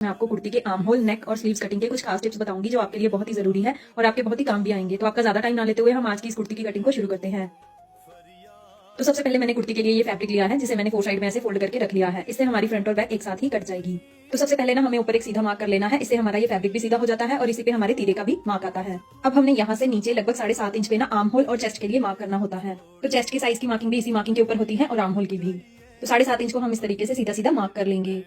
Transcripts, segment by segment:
मैं आपको कुर्ती के आर्म होल, नेक और स्लीव्स कटिंग के कुछ खास टिप्स बताऊंगी जो आपके लिए बहुत ही जरूरी है और आपके बहुत ही काम भी आएंगे। तो आपका ज्यादा टाइम ना लेते हुए हम आज की इस कुर्ती की कटिंग को शुरू करते हैं। तो सबसे पहले मैंने कुर्ती के लिए ये फैब्रिक लिया है, जिसे मैंने 4 साइड में ऐसे फोल्ड करके रख लिया है। इससे हमारी फ्रंट और बैक एक साथ ही कट जाएगी। तो सबसे पहले ना हमें ऊपर एक सीधा मार्क कर लेना है। इससे हमारा ये फैब्रिक भी सीधा हो जाता है और इसी पे हमारे तीरे का भी मार्क आता है। अब हमने यहाँ से नीचे लगभग 7.5 इंच पे ना आर्म होल और चेस्ट के लिए मार्क करना होता है। तो चेस्ट की साइज की मार्किंग भी इसी मार्किंग के ऊपर होती है और आर्म होल की भी। तो 7.5 इंच को हम इस तरीके से सीधा सीधा मार्क कर लेंगे।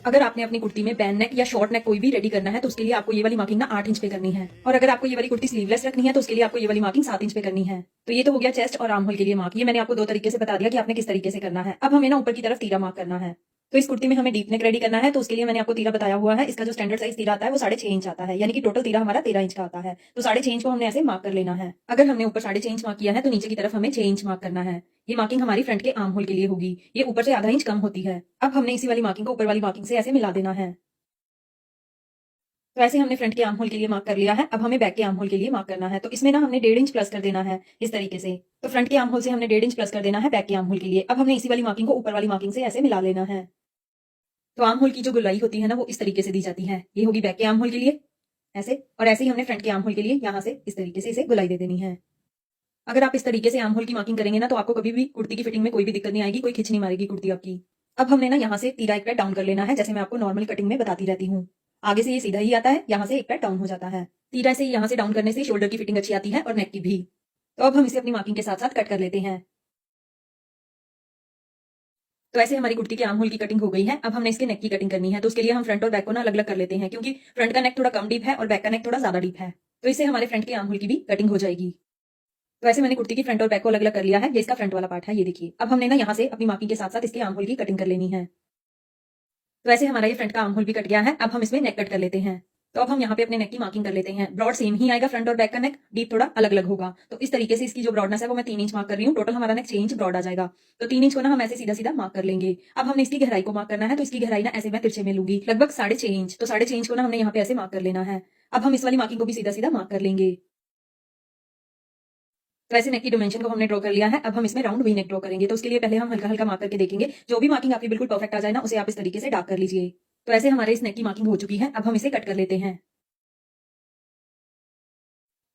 अगर आपने अपनी कुर्ती में बैन नेक या शॉर्ट नेक कोई भी रेडी करना है तो उसके लिए आपको ये वाली मार्किंग ना 8 इंच पे करनी है। और अगर आपको ये वाली कुर्ती स्लीवलेस रखनी है तो उसके लिए आपको ये वाली मार्किंग 7 इंच पे करनी है। तो ये तो हो गया चेस्ट और आर्म होल के लिए मार्क। ये मैंने आपको 2 तरीके से बता दिया कि आपने किस तरीके से करना है। अब हमें ना ऊपर की तरफ तीरा मार्क करना है। तो इस कुर्ती में हमें डीप नेक रेडी करना है, तो उसके लिए मैंने आपको तीरा बताया हुआ है। इसका जो स्टैंडर्ड साइज तीरा आता है वो 6.5 इंच आता है, यानी कि टोटल तीरा हमारा 13 इंच का आता है। तो 6.5 इंच को हमने ऐसे मार्क कर लेना है। अगर हमने ऊपर 6.5 इंच मार्क किया है तो नीचे की तरफ हमें 6 इंच मार्क करना है। ये मार्किंग हमारी फ्रंट के आर्म होल के लिए होगी। ये ऊपर से आधा इंच कम होती है। अब हमने इसी वाली मार्किंग को ऊपर वाली मार्किंग से ऐसे मिला देना है। तो ऐसे हमने फ्रंट के आर्म होल के लिए मार्क कर लिया है। अब हमें बैक के आर्म होल के लिए मार्क करना है। तो इसमें ना हमने 1.5 इंच प्लस कर देना है इस तरीके से। तो फ्रंट के आर्म होल से हमने 1.5 इंच प्लस कर देना है बैक के आर्म होल के लिए। अब हमने इसी वाली मार्किंग को ऊपर वाली मार्किंग से ऐसे मिला लेना है। तो आर्म होल की जो गुलाई होती है ना वो इस तरीके से दी जाती है। ये होगी बैक के आर्म होल के लिए ऐसे, और ऐसे ही हमने फ्रंट के आर्म होल के लिए यहाँ से इस तरीके से इसे गुलाई दे देनी है। अगर आप इस तरीके से आर्म होल की मार्किंग करेंगे ना तो आपको कभी भी कुर्ती की फिटिंग में कोई भी दिक्कत नहीं आएगी, कोई खिंच नहीं मारेगी कुर्ती आपकी। अब हमने ना यहाँ से तीरा एक पैड डाउन कर लेना है, जैसे मैं आपको नॉर्मल कटिंग में बताती रहती हूँ। आगे से ये सीधा ही आता है, यहाँ से एक पैड डाउन हो जाता है। तीरा से यहाँ से डाउन करने से शोल्डर की फिटिंग अच्छी आती है और नेक की भी। तो अब हम इसे अपनी मार्किंग के साथ साथ कट कर लेते हैं। तो ऐसे हमारी कुर्ती के आर्म होल की कटिंग हो गई है। अब हमने इसके नेक की कटिंग करनी है, तो उसके लिए हम फ्रंट और बैक को ना अलग अलग कर लेते हैं, क्योंकि फ्रंट का नेक थोड़ा कम डीप है और बैक का नेक थोड़ा ज्यादा डीप है। तो इससे हमारे फ्रंट के आर्म होल की भी कटिंग हो जाएगी। तो ऐसे मैंने कुर्ती की फ्रंट और बैक को अलग अलग कर लिया है। ये इसका फ्रंट वाला पार्ट है, ये देखिए। अब हमने ना यहाँ से अपनी मार्किंग के साथ साथ इसके आर्म होल की कटिंग कर लेनी है। तो ऐसे हमारा ये फ्रंट का आर्म होल भी कट गया है। अब हम इसमें नेक कट कर लेते हैं। तो अब हम यहाँ पे अपने नेक की मार्किंग कर लेते हैं। ब्रॉड सेम ही आएगा फ्रंट और बैक का नेक, डीप थोड़ा अलग अलग होगा। तो इस तरीके से इसकी जो ब्रॉडनेस है वो मैं 3 इंच मार्क कर रही हूँ। टोटल हमारा नेक 6 इंच ब्रॉड आ जाएगा। तो 3 इंच को ना हम ऐसे सीधा सीधा मार्क कर लेंगे। अब हमने इसकी गहराई को मार्क करना है, तो इसकी गहराई ना ऐसे मैं तिरछे में लूंगी, लगभग 6.5 इंच। तो 6.5 इंच को ना हमने यहाँ पे ऐसे मार्क कर लेना है। अब हम इस वाली मार्किंग को भी सीधा सीधा मार्क कर लेंगे। तो ऐसे नेक की डायमेंशन को हमने ड्रॉ कर लिया है। अब हम इसमें राउंड वी नेक ड्रॉ करेंगे। तो उसके लिए पहले हम हल्का हल्का मार्क करके देखेंगे। जो भी मार्किंग आपकी बिल्कुल परफेक्ट आ जाए ना, उसे आप इस तरीके से डार्क कर लीजिए। तो ऐसे हमारे इस नेक की मार्किंग हो चुकी है। अब हम इसे कट कर लेते हैं।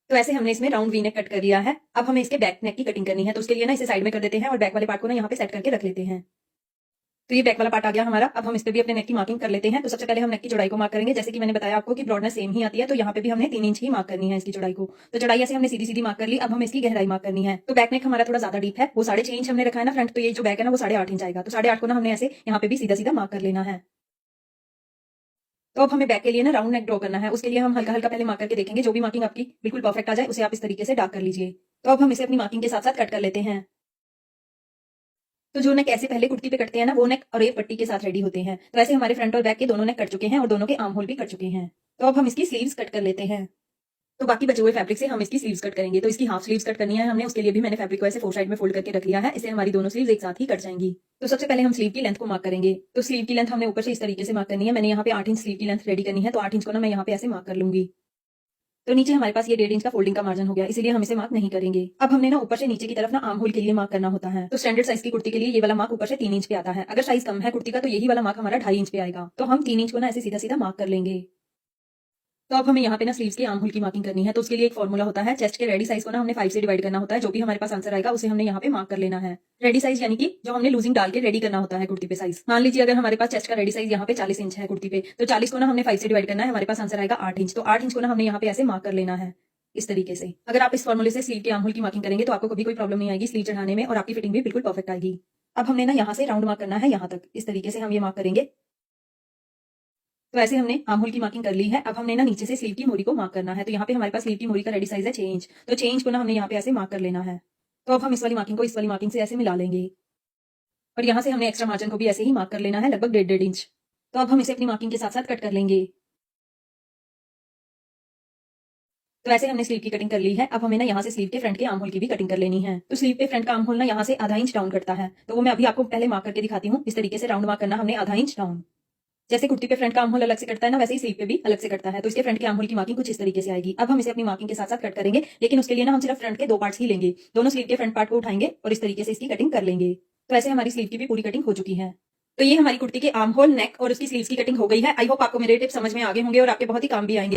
तो ऐसे हमने इसमें राउंड वी नेक कट कर लिया है। अब हमें इसके बैक नेक की कटिंग करनी है, तो उसके लिए ना इसे साइड में कर देते हैं और बैक वाले पार्ट को ना यहाँ पे सेट करके रख लेते हैं। तो ये बैक वाला पार्ट आ गया हमारा। अब हम इस पे भी अपने नेक की मार्किंग कर लेते हैं। तो सबसे पहले हम नेक की चौड़ाई को मार्क करेंगे। जैसे कि मैंने बताया आपको कि ब्रॉडनेस सेम ही आती है, तो यहाँ पे भी हमने 3 इंच ही मार्क करनी है इसकी चौड़ाई को। तो चौड़ाई ऐसे हमने सीधी सीधी मार्क कर ली। अब हम इसकी गहराई मार्क करनी है। तो बैक नेक हमारा थोड़ा ज्यादा डीप है, वो 6.5 इंच हमने रखा है ना फ्रंट, तो ये जो बैक है ना वो 8.5 इंच आएगा। तो 8.5 को ना हमने ऐसे यहाँ पे भी सीधा सीधा मार्क कर लेना है। तो अब हमें बैक के लिए ना राउंड नेक ड्रॉ करना है। उसके लिए हम हल्का हल्का पहले मार्क करके देखेंगे। जो भी मार्किंग आपकी बिल्कुल परफेक्ट आ जाए उसे आप इस तरीके से डार्क कर लीजिए। तो अब हम इसे अपनी मार्किंग के साथ साथ कट कर लेते हैं। तो जो नेक ऐसे पहले कुर्ती पे कटते हैं ना, वो नेक और एक पट्टी के साथ रेडी होते हैं। तो ऐसे हमारे फ्रंट और बैक के दोनों नेक कट चुके हैं और दोनों के आर्म होल भी कट चुके हैं। तो अब हम इसकी स्लीव्स कट कर लेते हैं। तो बाकी बचे हुए फैब्रिक से हम इसकी स्लीव्स कट करेंगे। तो इसकी हाफ स्लीव्स कट करनी है हमने, उसके लिए भी मैंने फैब्रिक को ऐसे 4 साइड में फोल्ड करके रख लिया है। इसे हमारी दोनों स्लीव्स एक साथ ही कट जाएंगी। तो सबसे पहले हम स्लीव की लेंथ को मार्क करेंगे। तो स्लीव की लेंथ हमने ऊपर से इस तरीके से मार्क करनी है। मैंने यहाँ पे 8 इंच स्लीव की लेंथ रेडी करनी है, तो 8 इंच को ना मैं यहाँ पे ऐसे मार्क कर लूंगी। तो नीचे हमारे पास ये 1.5 इंच का फोल्डिंग का मार्जिन हो गया, इसीलिए हम इसे मार्क नहीं करेंगे। अब हमने ना ऊपर से नीचे की तरफ ना आर्म होल के लिए मार्क करना होता है। तो स्टैंडर्ड साइज की कुर्ती के लिए ये वाला मार्क ऊपर से 3 इंच पे आता है। अगर साइज कम है कुर्ती का तो यही वाला मार्क हमारा 2.5 इंच पे आएगा। तो हम 3 इंच को ना ऐसे सीधा सीधा मार्क कर लेंगे। तो अब हमें यहाँ पे ना स्लीव्स के आर्म होल की मार्किंग करनी है। तो उसके लिए एक फॉर्मूला होता है। चेस्ट के रेडी साइज को ना हमने 5 से डिवाइड करना होता है। जो भी हमारे पास आंसर आएगा उसे हमने यहाँ पे मार्क कर लेना है। रेडी साइज यानी कि जो हमने लूजिंग डाल के रेडी करना होता है कुर्ती पे साइज। मान लीजिए अगर हमारे पास चेस्ट का रेडी साइज यहाँ पे 40 इंच है कुर्ती पे, तो 40 को ना हमने 5 से डिवाइड करना है। हमारे पास आंसर आएगा 8 इंच। तो 8 इंच को ना हमने यहाँ पे ऐसे मार्क कर लेना है इस तरीके से। अगर आप इस फॉर्मूले से स्लीव के आर्म होल की मार्किंग करेंगे तो आपको कभी कोई प्रॉब्लम नहीं आएगी स्लीव चढ़ाने में, और आपकी फिटिंग भी बिल्कुल परफेक्ट आएगी। अब हमने ना यहाँ से राउंड मार्क करना है, यहाँ तक इस तरीके से हम ये मार्क करेंगे। तो ऐसे हमने आर्म होल की मार्किंग कर ली है। अब हमने ना नीचे से स्लीव की मोरी को मार्क करना है। तो यहाँ पे हमारे पास स्लीव की मोरी का रेडी साइज है 6 इंच। तो 6 इंच को ना हमने यहाँ पे ऐसे मार्क कर लेना है। तो अब हम इस वाली मार्किंग को इस वाली मार्किंग से ऐसे मिला लेंगे, और यहाँ से हमने एक्स्ट्रा मार्जिन को भी ऐसे ही मार्क कर लेना है, लगभग 1.5 इंच। तो अब हम इसे अपनी मार्किंग के साथ साथ कट कर लेंगे। तो ऐसे हमने स्लीव की कटिंग कर ली है। अब हमें ना यहाँ से स्लीव के फ्रंट के आर्म होल की भी कटिंग कर लेनी है। तो स्लीव पे फ्रंट का आर्म होल ना यहाँ से आधा इंच डाउन करता है, तो वो मैं अभी आपको पहले मार्क करके दिखाती हूँ। इस तरीके से राउंड मार्क करना हमने आधा इंच डाउन। जैसे कुर्ती पे फ्रंट का आर्म होल अलग से कटता है ना, वैसे ही स्लीव पे भी अलग से कटता है। तो इसके फ्रंट के आर्म होल की मार्किंग कुछ इस तरीके से आएगी। अब हम इसे अपनी मार्किंग के साथ साथ कट करेंगे, लेकिन उसके लिए ना हम सिर्फ फ्रंट के 2 पार्ट्स ही लेंगे। दोनों स्लीव के फ्रंट पार्ट को उठाएंगे और इस तरीके से इसकी कटिंग कर लेंगे। तो ऐसे हमारी स्लीव की भी पूरी कटिंग हो चुकी है। तो ये हमारी कुर्ती के आर्म होल, नेक और उसकी स्लीव्स की कटिंग हो गई है। आई होप आपको मेरे टिप्स समझ में आ गए होंगे और आपके बहुत ही काम भी आएंगे।